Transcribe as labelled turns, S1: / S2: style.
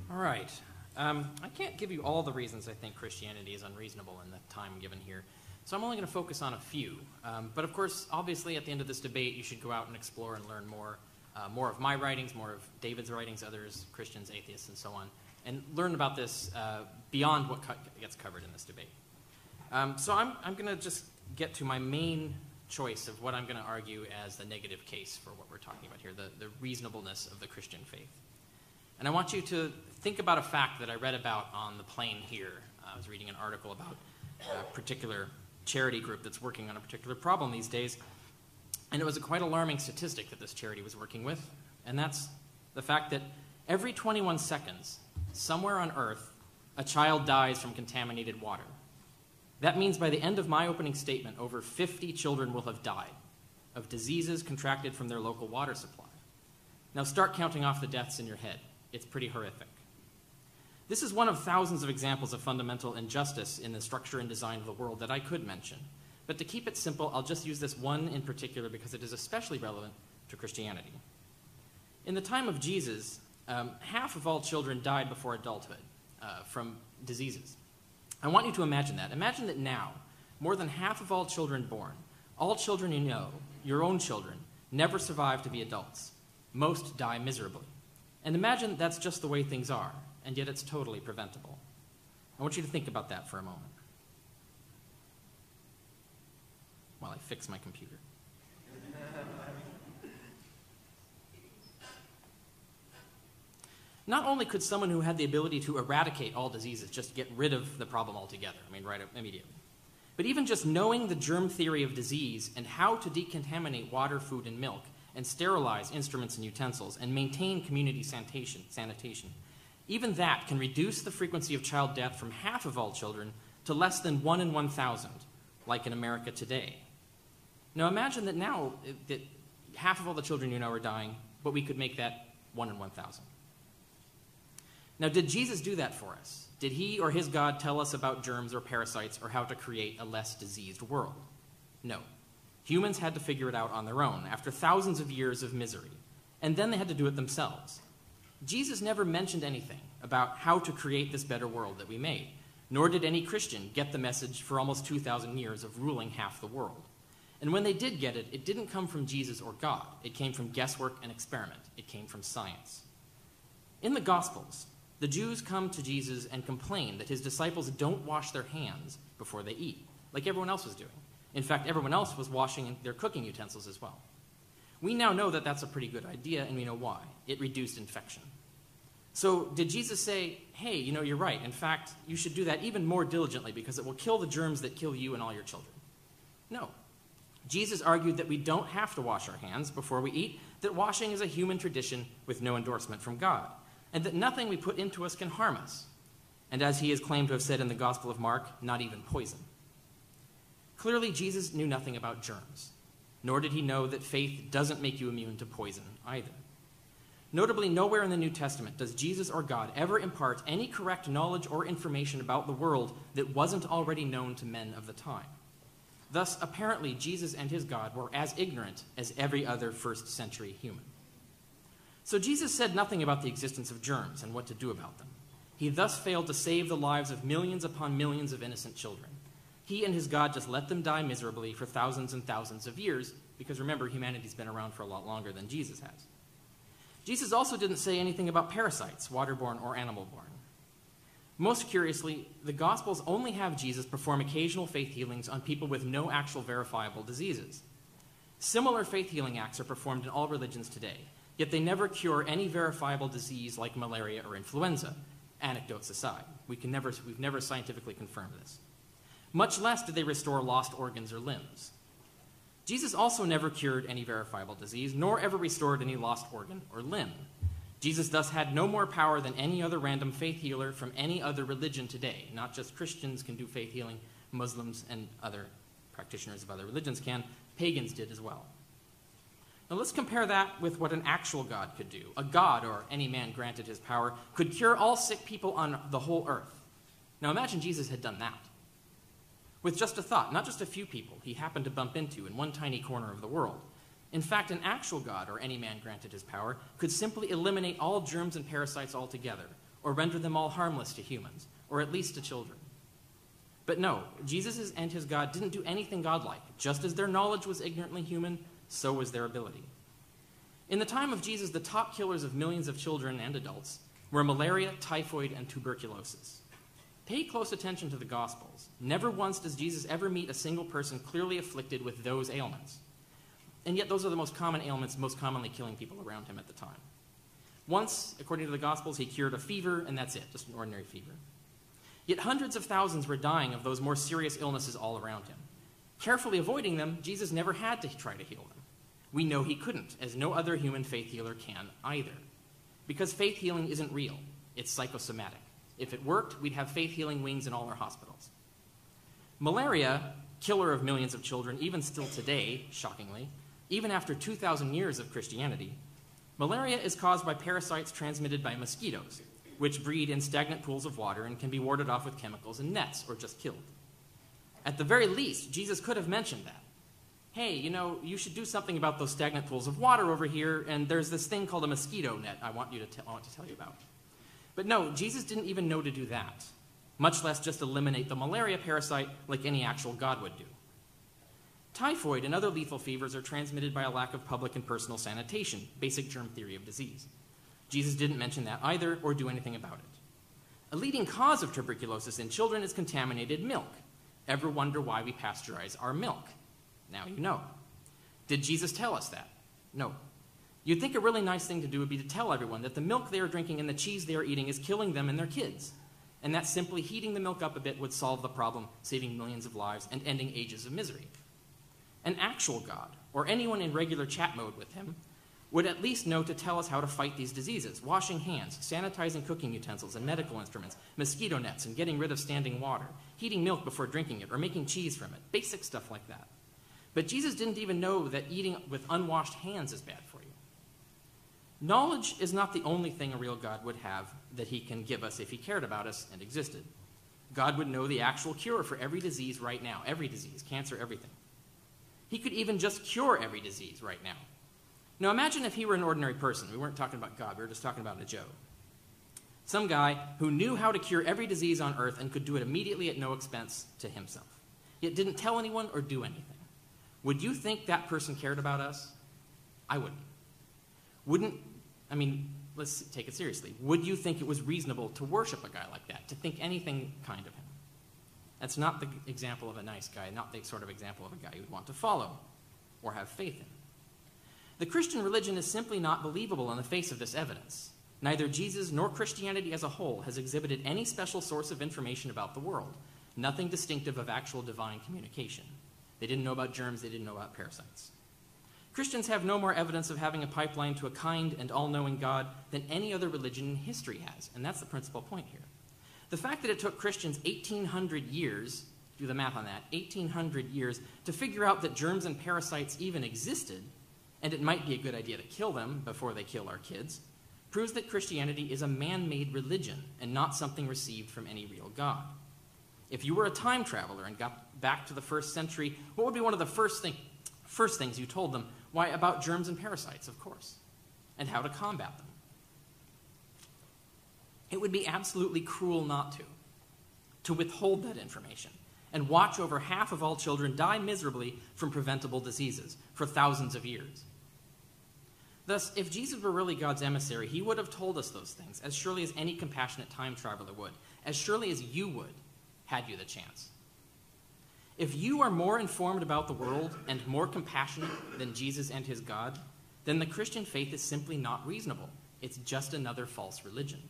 S1: All right. I can't give you all the reasons I think Christianity is unreasonable in the time given here, so I'm only going to focus on a few. But of course, obviously, at the end of this debate, you should go out and explore and learn more of my writings, more of David's writings, others, Christians, atheists, and so on, and learn about this beyond what gets covered in this debate. So I'm going to just get to my main choice of what I'm going to argue as the negative case for what we're talking about here, the reasonableness of the Christian faith. And I want you to think about a fact that I read about on the plane here. I was reading an article about a particular charity group that's working on a particular problem these days, and it was a quite alarming statistic that this charity was working with, and that's the fact that every 21 seconds, somewhere on Earth, a child dies from contaminated water. That means by the end of my opening statement, over 50 children will have died of diseases contracted from their local water supply. Now start counting off the deaths in your head. It's pretty horrific. This is one of thousands of examples of fundamental injustice in the structure and design of the world that I could mention. But to keep it simple, I'll just use this one in particular because it is especially relevant to Christianity. In the time of Jesus, half of all children died before adulthood from diseases. I want you to imagine that. Imagine that now, more than half of all children born, all children you know, your own children, never survive to be adults. Most die miserably. And imagine that's just the way things are, and yet it's totally preventable. I want you to think about that for a moment while I fix my computer. Not only could someone who had the ability to eradicate all diseases just get rid of the problem altogether, right immediately, but even just knowing the germ theory of disease and how to decontaminate water, food, and milk, and sterilize instruments and utensils, and maintain community sanitation, even that can reduce the frequency of child death from half of all children to less than 1 in 1,000, like in America today. Now imagine that now that half of all the children you know are dying, but we could make that 1 in 1,000. Now, did Jesus do that for us? Did he or his God tell us about germs or parasites or how to create a less diseased world? No. Humans had to figure it out on their own after thousands of years of misery, and then they had to do it themselves. Jesus never mentioned anything about how to create this better world that we made, nor did any Christian get the message for almost 2,000 years of ruling half the world. And when they did get it, it didn't come from Jesus or God. It came from guesswork and experiment. It came from science. In the Gospels, the Jews come to Jesus and complain that his disciples don't wash their hands before they eat, like everyone else was doing. In fact, everyone else was washing their cooking utensils as well. We now know that that's a pretty good idea, and we know why. It reduced infection. So did Jesus say, hey, you're right. In fact, you should do that even more diligently because it will kill the germs that kill you and all your children? No. Jesus argued that we don't have to wash our hands before we eat, that washing is a human tradition with no endorsement from God, and that nothing we put into us can harm us. And as he is claimed to have said in the Gospel of Mark, not even poison. Clearly, Jesus knew nothing about germs, nor did he know that faith doesn't make you immune to poison either. Notably, nowhere in the New Testament does Jesus or God ever impart any correct knowledge or information about the world that wasn't already known to men of the time. Thus, apparently, Jesus and his God were as ignorant as every other first-century human. So Jesus said nothing about the existence of germs and what to do about them. He thus failed to save the lives of millions upon millions of innocent children. He and his God just let them die miserably for thousands and thousands of years, because remember, humanity's been around for a lot longer than Jesus has. Jesus also didn't say anything about parasites, waterborne or animal-borne. Most curiously, the Gospels only have Jesus perform occasional faith healings on people with no actual verifiable diseases. Similar faith healing acts are performed in all religions today, yet they never cure any verifiable disease like malaria or influenza, anecdotes aside. We've never scientifically confirmed this. Much less did they restore lost organs or limbs. Jesus also never cured any verifiable disease, nor ever restored any lost organ or limb. Jesus thus had no more power than any other random faith healer from any other religion today. Not just Christians can do faith healing, Muslims and other practitioners of other religions can. Pagans did as well. Now let's compare that with what an actual God could do. A God, or any man granted his power, could cure all sick people on the whole earth. Now imagine Jesus had done that. With just a thought, not just a few people he happened to bump into in one tiny corner of the world. In fact, an actual God, or any man granted his power, could simply eliminate all germs and parasites altogether, or render them all harmless to humans, or at least to children. But no, Jesus and his God didn't do anything godlike. Just as their knowledge was ignorantly human, so was their ability. In the time of Jesus, the top killers of millions of children and adults were malaria, typhoid, and tuberculosis. Pay close attention to the Gospels. Never once does Jesus ever meet a single person clearly afflicted with those ailments. And yet those are the most common ailments, most commonly killing people around him at the time. Once, according to the Gospels, he cured a fever, and that's it, just an ordinary fever. Yet hundreds of thousands were dying of those more serious illnesses all around him. Carefully avoiding them, Jesus never had to try to heal them. We know he couldn't, as no other human faith healer can either. Because faith healing isn't real, it's psychosomatic. If it worked, we'd have faith healing wings in all our hospitals. Malaria, killer of millions of children, even still today, shockingly, even after 2,000 years of Christianity, malaria is caused by parasites transmitted by mosquitoes, which breed in stagnant pools of water and can be warded off with chemicals and nets or just killed. At the very least, Jesus could have mentioned that. Hey, you should do something about those stagnant pools of water over here, and there's this thing called a mosquito net I want to tell you about. But no, Jesus didn't even know to do that, much less just eliminate the malaria parasite like any actual God would do. Typhoid and other lethal fevers are transmitted by a lack of public and personal sanitation, basic germ theory of disease. Jesus didn't mention that either or do anything about it. A leading cause of tuberculosis in children is contaminated milk. Ever wonder why we pasteurize our milk? Now you know. Did Jesus tell us that? No. You'd think a really nice thing to do would be to tell everyone that the milk they are drinking and the cheese they are eating is killing them and their kids, and that simply heating the milk up a bit would solve the problem, saving millions of lives and ending ages of misery. An actual God, or anyone in regular chat mode with him, would at least know to tell us how to fight these diseases: washing hands, sanitizing cooking utensils and medical instruments, mosquito nets and getting rid of standing water, heating milk before drinking it, or making cheese from it, basic stuff like that. But Jesus didn't even know that eating with unwashed hands is bad for you. Knowledge is not the only thing a real God would have that he can give us if he cared about us and existed. God would know the actual cure for every disease right now, every disease, cancer, everything. He could even just cure every disease right now. Now imagine if he were an ordinary person. We weren't talking about God, we were just talking about a Joe. Some guy who knew how to cure every disease on earth and could do it immediately at no expense to himself, yet didn't tell anyone or do anything. Would you think that person cared about us? I wouldn't. Let's take it seriously. Would you think it was reasonable to worship a guy like that, to think anything kind of him? That's not the example of a nice guy, not the sort of example of a guy you'd want to follow or have faith in. The Christian religion is simply not believable in the face of this evidence. Neither Jesus nor Christianity as a whole has exhibited any special source of information about the world, nothing distinctive of actual divine communication. They didn't know about germs, they didn't know about parasites. Christians have no more evidence of having a pipeline to a kind and all-knowing God than any other religion in history has, and that's the principal point here. The fact that it took Christians 1,800 years, do the math on that, 1,800 years, to figure out that germs and parasites even existed, and it might be a good idea to kill them before they kill our kids, proves that Christianity is a man-made religion and not something received from any real God. If you were a time traveler and got back to the first century, what would be one of the first things you told them? Why, about germs and parasites, of course, and how to combat them. It would be absolutely cruel not to withhold that information and watch over half of all children die miserably from preventable diseases for thousands of years. Thus, if Jesus were really God's emissary, he would have told us those things as surely as any compassionate time traveler would, as surely as you would, had you the chance. If you are more informed about the world and more compassionate than Jesus and his God, then the Christian faith is simply not reasonable. It's just another false religion.